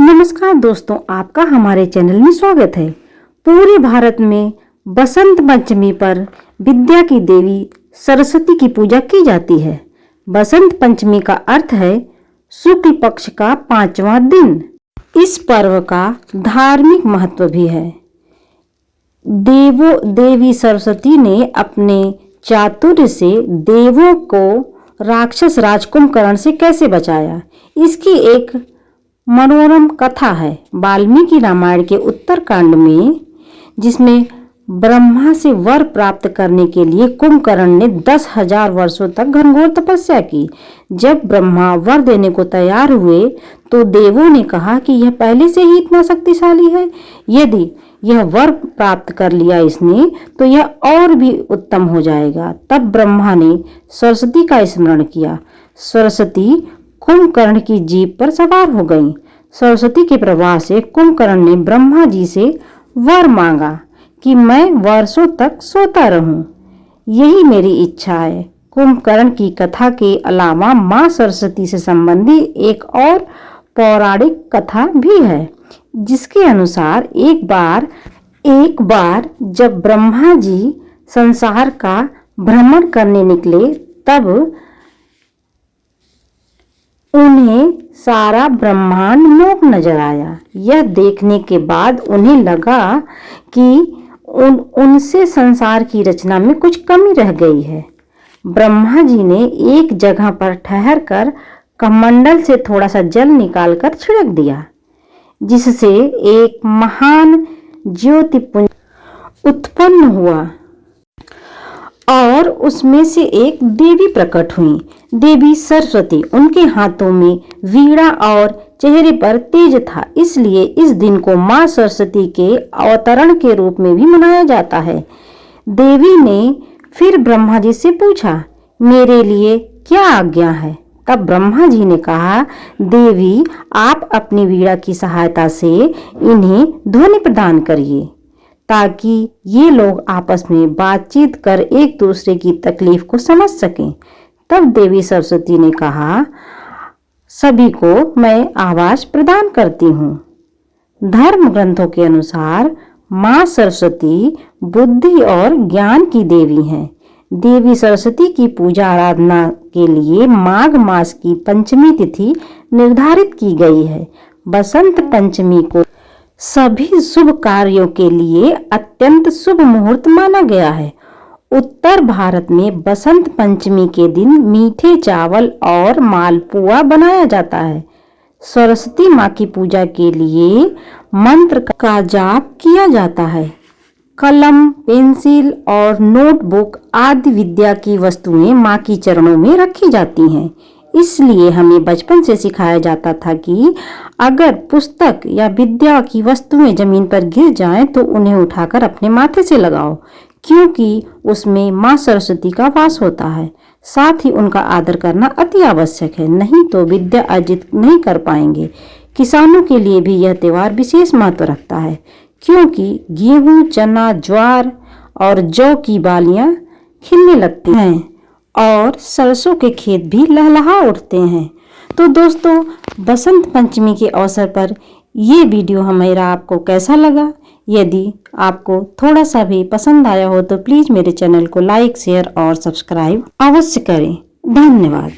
नमस्कार दोस्तों, आपका हमारे चैनल में स्वागत है। पूरे भारत में बसंत पंचमी पर विद्या की देवी सरस्वती की पूजा की जाती है। बसंत पंचमी का अर्थ है शुक्ल पक्ष का 5वां दिन। इस पर्व का धार्मिक महत्व भी है। देवी सरस्वती ने अपने चातुर्य से देवों को राक्षस राज कुंभकर्ण से कैसे बचाया, इसकी एक मनोरम कथा है वाल्मीकि रामायण के उत्तरकांड में, जिसमें ब्रह्मा से वर प्राप्त करने के लिए कुंभकर्ण ने 10,000 वर्षों तक घनघोर तपस्या की। जब ब्रह्मा वर देने को तैयार हुए तो देवों ने कहा कि यह पहले से ही इतना शक्तिशाली है, यदि यह वर प्राप्त कर लिया इसने तो यह और भी उत्तम हो जाएगा। तब ब्रह्मा ने सरस्वती का स्मरण किया। सरस्वती कुंभकर्ण की जीभ पर सवार हो गईं। सरस्वती के प्रवाह से कुंभकर्ण ने ब्रह्मा जी से वर मांगा कि मैं वर्षों तक सोता रहूं, यही मेरी इच्छा है। कुंभकर्ण की कथा के अलावा मां सरस्वती से संबंधित एक और पौराणिक कथा भी है, जिसके अनुसार एक बार जब ब्रह्मा जी संसार का भ्रमण करने निकले, तब उन्हें सारा ब्रह्मांड मूक नजर आया। यह देखने के बाद उन्हें लगा कि उनसे संसार की रचना में कुछ कमी रह गई है। ब्रह्मा जी ने एक जगह पर ठहरकर कमंडल से थोड़ा सा जल निकालकर छिड़क दिया, जिससे एक महान ज्योतिपुंज उत्पन्न हुआ और उसमें से एक देवी प्रकट हुई। देवी सरस्वती, उनके हाथों में वीणा और चेहरे पर तेज था, इसलिए इस दिन को मां सरस्वती के अवतरण के रूप में भी मनाया जाता है। देवी ने फिर ब्रह्मा जी से पूछा, मेरे लिए क्या आज्ञा है? तब ब्रह्मा जी ने कहा, देवी आप अपनी वीणा की सहायता से इन्हें ध्वनि प्रदान करिए, ताकि ये लोग आपस में बातचीत कर एक दूसरे की तकलीफ को समझ सकें। तब देवी सरस्वती ने कहा, सभी को मैं आवाज प्रदान करती हूँ। धर्म ग्रंथों के अनुसार मां सरस्वती बुद्धि और ज्ञान की देवी हैं। देवी सरस्वती की पूजा आराधना के लिए माघ मास की पंचमी तिथि निर्धारित की गई है। बसंत पंचमी को सभी शुभ कार्यों के लिए अत्यंत शुभ मुहूर्त माना गया है। उत्तर भारत में बसंत पंचमी के दिन मीठे चावल और मालपुआ बनाया जाता है। सरस्वती माँ की पूजा के लिए मंत्र का जाप किया जाता है। कलम, पेंसिल और नोटबुक आदि विद्या की वस्तुएं माँ की चरणों में रखी जाती हैं। इसलिए हमें बचपन से सिखाया जाता था कि अगर पुस्तक या विद्या की वस्तुएं जमीन पर गिर जाएं तो उन्हें उठाकर अपने माथे से लगाओ, क्योंकि उसमें मां सरस्वती का वास होता है। साथ ही उनका आदर करना अति आवश्यक है, नहीं तो विद्या अर्जित नहीं कर पाएंगे। किसानों के लिए भी यह त्योहार विशेष महत्व रखता है, क्योंकि गेहूं, चना, ज्वार और जौ की बालियां खिलने लगती हैं और सरसों के खेत भी लहलहा उठते हैं। तो दोस्तों, बसंत पंचमी के अवसर पर ये वीडियो हमारा आपको कैसा लगा? यदि आपको थोड़ा सा भी पसंद आया हो तो प्लीज़ मेरे चैनल को लाइक, शेयर और सब्सक्राइब अवश्य करें। धन्यवाद।